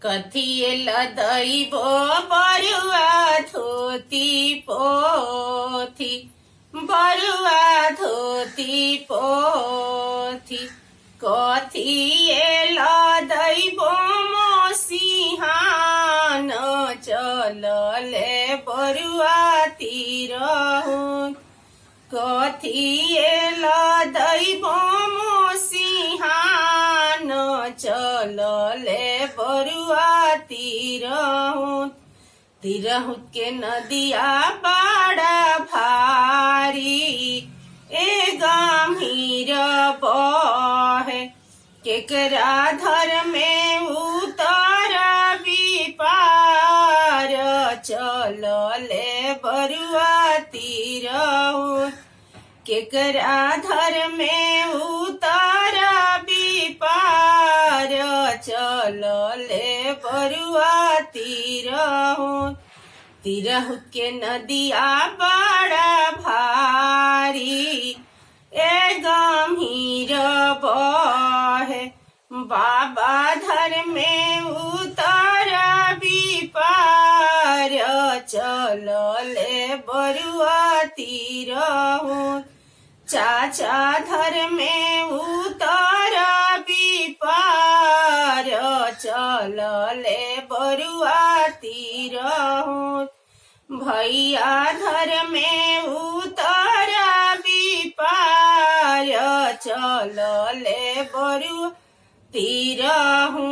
कथिए लदैबो बरुआ धोती पोथी, बरुआ धोती पोथी। कथिए लदैबो मोसिहान चलले बरुआ तिरहु। कथिए लदैबो मोसिहान चलले बरुआ तिरहु। तिरहु के नदिया बड़ा भारी, ए गंभीर बहे। केकरा धर में उतर विपार चलले बरुआ तिरहु। केकरा धर में उतर विपार चलले बरुआ तिरहु। तिरहु के नदिया बड़ा भारी, ए गंभीर बहे। बाबा धर में उतर विपार चलले बरुआ तिरहु। चाचा धर में उतर विपार चलले बरुआ तिरहु। भैया धर में उतर विपार चलले बरुआ तिरहु।